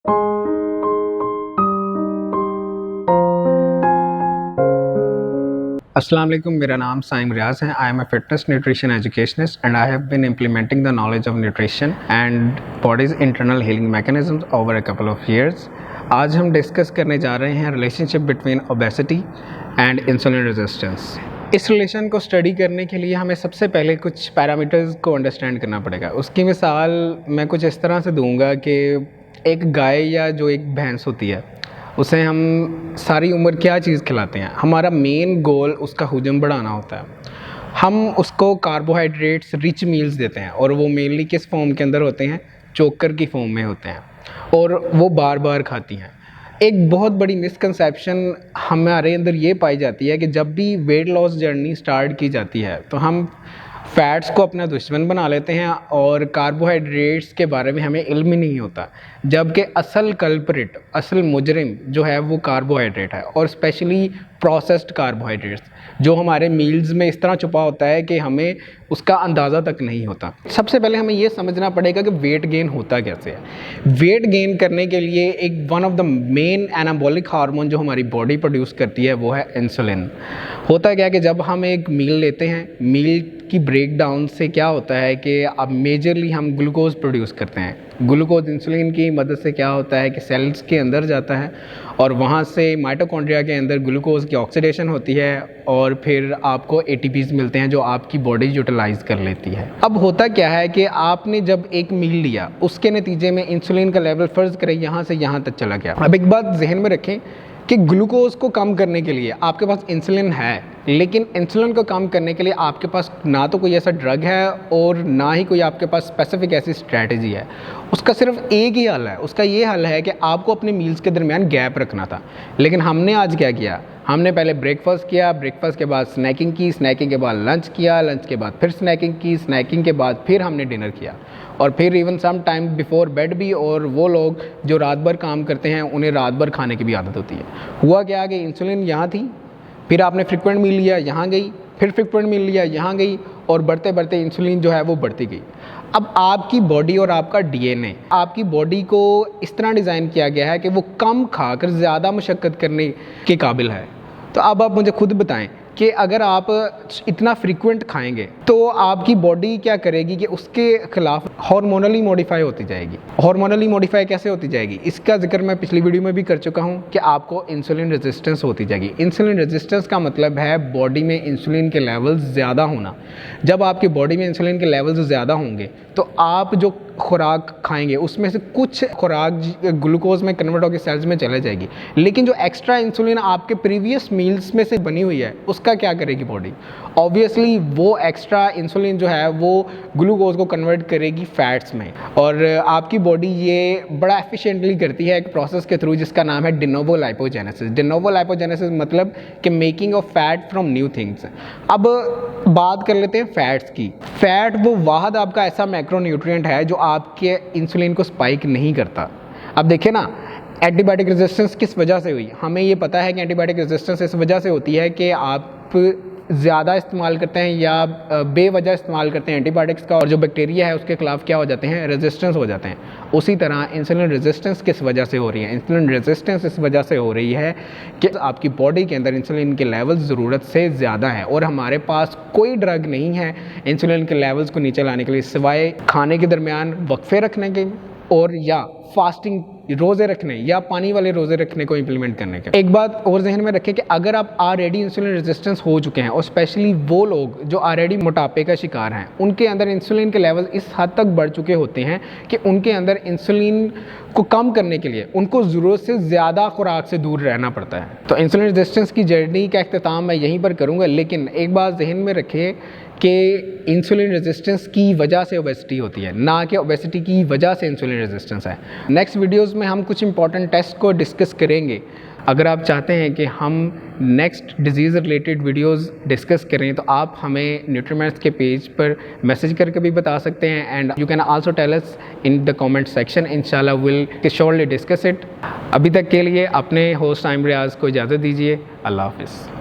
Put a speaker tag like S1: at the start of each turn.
S1: अस्सलाम वालेकुम, मेरा नाम साइम रियाज है। I am a fitness nutrition educationist and I have been implementing the knowledge of nutrition and body's internal healing mechanisms over a couple of years. आज हम discuss करने जा रहे हैं relationship between obesity and insulin resistance. इस relation को study करने के लिए हमें सबसे पहले कुछ पैरामीटर्स को अंडरस्टैंड करना पड़ेगा। उसकी मिसाल मैं कुछ इस तरह से दूंगा कि एक गाय या जो एक भैंस होती है, उसे हम सारी उम्र क्या चीज़ खिलाते हैं। हमारा मेन गोल उसका हजम बढ़ाना होता है। हम उसको कार्बोहाइड्रेट्स रिच मील्स देते हैं और वो मेनली किस फॉर्म के अंदर होते हैं, चोकर की फॉर्म में होते हैं, और वो बार बार खाती हैं। एक बहुत बड़ी मिसकंसेप्शन हमारे अंदर ये पाई जाती है कि जब भी वेट लॉस जर्नी स्टार्ट की जाती है तो हम फैट्स को अपना दुश्मन बना लेते हैं और कार्बोहाइड्रेट्स के बारे में हमें इल्म ही नहीं होता, जबकि असल कल्प्रिट, असल मुजरिम जो है वो कार्बोहाइड्रेट है, और स्पेशली प्रोसेस्ड कार्बोहाइड्रेट्स जो हमारे मील्स में इस तरह छुपा होता है कि हमें उसका अंदाज़ा तक नहीं होता। सबसे पहले हमें ये समझना पड़ेगा कि वेट गेन होता कैसे है। वेट गेन करने के लिए एक one of the main anabolic hormone जो हमारी बॉडी प्रोड्यूस करती है वो है इंसुलिन। होता क्या है कि जब हम एक मील लेते हैं, मील की ब्रेक डाउन से क्या होता है कि अब मेजरली हम ग्लूकोज प्रोड्यूस करते हैं। ग्लूकोज इंसुलिन की मदद से क्या होता है कि सेल्स के अंदर जाता है और वहाँ से माइटोकॉन्ड्रिया के अंदर ग्लूकोज की ऑक्सीडेशन होती है और फिर आपको एटीपीज मिलते हैं जो आपकी बॉडी यूटिलाइज कर लेती है। अब होता क्या है कि आपने जब एक मील लिया, उसके नतीजे में इंसुलिन का लेवल फ़र्ज़ करें यहाँ से यहाँ तक चला गया। अब एक बात जहन में रखें कि ग्लूकोज को कम करने के लिए आपके पास इंसुलिन है, लेकिन इंसुलिन को कम करने के लिए आपके पास ना तो कोई ऐसा ड्रग है और ना ही कोई आपके पास स्पेसिफिक ऐसी स्ट्रैटेजी है। उसका सिर्फ एक ही हल है। उसका ये हल है कि आपको अपने मील्स के दरमियान गैप रखना था। लेकिन हमने आज क्या किया, हमने पहले ब्रेकफास्ट किया, ब्रेकफास्ट के बाद स्नैकिंग की, स्नैकिंग के बाद लंच किया, लंच के बाद फिर स्नैकिंग की, स्नैकिंग के बाद फिर हमने डिनर किया, और फिर even some time before bed भी। और वो लोग जो रात भर काम करते हैं उन्हें रात भर खाने की भी आदत होती है। हुआ क्या कि इंसुलिन यहाँ थी, फिर आपने फ्रिक्वेंट मील लिया, यहाँ गई, फिर फ्रिक्वेंट मील लिया, यहाँ गई, और बढ़ते बढ़ते इंसुलिन जो है वो बढ़ती गई। अब आपकी बॉडी और आपका डीएनए आपकी बॉडी को इस तरह डिज़ाइन किया गया है कि वो कम खाकर ज़्यादा मशक्क़त करने के काबिल है। तो अब आप मुझे खुद बताएं कि अगर आप इतना फ्रीक्वेंट खाएंगे तो आपकी बॉडी क्या करेगी कि उसके खिलाफ हार्मोनली मॉडिफाई होती जाएगी। हार्मोनली मॉडिफाई कैसे होती जाएगी, इसका जिक्र मैं पिछली वीडियो में भी कर चुका हूं कि आपको इंसुलिन रेजिस्टेंस होती जाएगी। इंसुलिन रेजिस्टेंस का मतलब है बॉडी में इंसुलिन के लेवल्स ज़्यादा होना। जब आपकी बॉडी में इंसुलिन के लेवल्स ज़्यादा होंगे तो आप जो खुराक खाएंगे उसमें से कुछ खुराक ग्लूकोज में कन्वर्ट होकर सेल्स में चले जाएगी, लेकिन जो एक्स्ट्रा इंसुलिन आपके प्रीवियस मील्स में से बनी हुई है उसका क्या करेगी बॉडी, ऑब्वियसली वो एक्स्ट्रा इंसुलिन जो है वो ग्लूकोज को कन्वर्ट करेगी फैट्स में। और आपकी बॉडी ये बड़ा एफिशिएंटली करती है एक प्रोसेस के थ्रू जिसका नाम है डिनोवो लाइपोजेनेसिस। डिनोवो लाइपोजेनेसिस मतलब कि making of fat from new things. अब बात कर लेते हैं फैट्स की। फैट वो वाहद आपका ऐसा मैक्रोन्यूट्रिएंट है जो आपके इंसुलिन को स्पाइक नहीं करता। अब देखिए ना, एंटीबायोटिक रेजिस्टेंस किस वजह से हुई। हमें ये पता है कि एंटीबायोटिक रेजिस्टेंस इस वजह से होती है कि आप ज़्यादा इस्तेमाल करते हैं या बेवजह इस्तेमाल करते हैं एंटीबायोटिक्स का, और जो बैक्टीरिया है उसके खिलाफ क्या हो जाते हैं, रेजिस्टेंस हो जाते हैं। उसी तरह इंसुलिन रेजिस्टेंस किस वजह से हो रही है, इंसुलिन रेजिस्टेंस इस वजह से हो रही है कि आपकी बॉडी के अंदर इंसुलिन के लेवल्स ज़रूरत से ज़्यादा है और हमारे पास कोई ड्रग नहीं है इंसुलिन के लेवल्स को नीचे लाने के लिए, सिवाय खाने के दरमियान वक्फे रखने के और या फास्टिंग रोज़े रखने या पानी वाले रोज़े रखने को इम्प्लीमेंट करने के। एक बात और जहन में रखें कि अगर आप ऑलरेडी इंसुलिन रेजिस्टेंस हो चुके हैं, और स्पेशली वो लोग जो ऑलरेडी मोटापे का शिकार हैं, उनके अंदर इंसुलिन के लेवल इस हद तक बढ़ चुके होते हैं कि उनके अंदर इंसुलिन को कम करने के लिए उनको ज़रूरत से ज़्यादा खुराक से दूर रहना पड़ता है। तो इंसुलिन रेजिस्टेंस की जर्नी का अख्ताम मैं यहीं पर करूँगा, लेकिन एक बात जहन में रखें कि इंसुलिन रेजिस्टेंस की वजह से ओबेसिटी होती है, ना कि ओबेसिटी की वजह से इंसुलिन रेजिस्टेंस है। नेक्स्ट वीडियोस में हम कुछ इंपॉर्टेंट टेस्ट को डिस्कस करेंगे। अगर आप चाहते हैं कि हम next disease related videos discuss करें तो आप हमें न्यूट्रीमेंट्स के पेज पर मैसेज करके भी बता सकते हैं, and you can also tell us in the comment section. इंशाल्लाह विल श्योरली डिस्कस इट। अभी तक के लिए अपने होस्ट साइम रियाज को इजाज़त दीजिए। अल्लाह हाफिज़।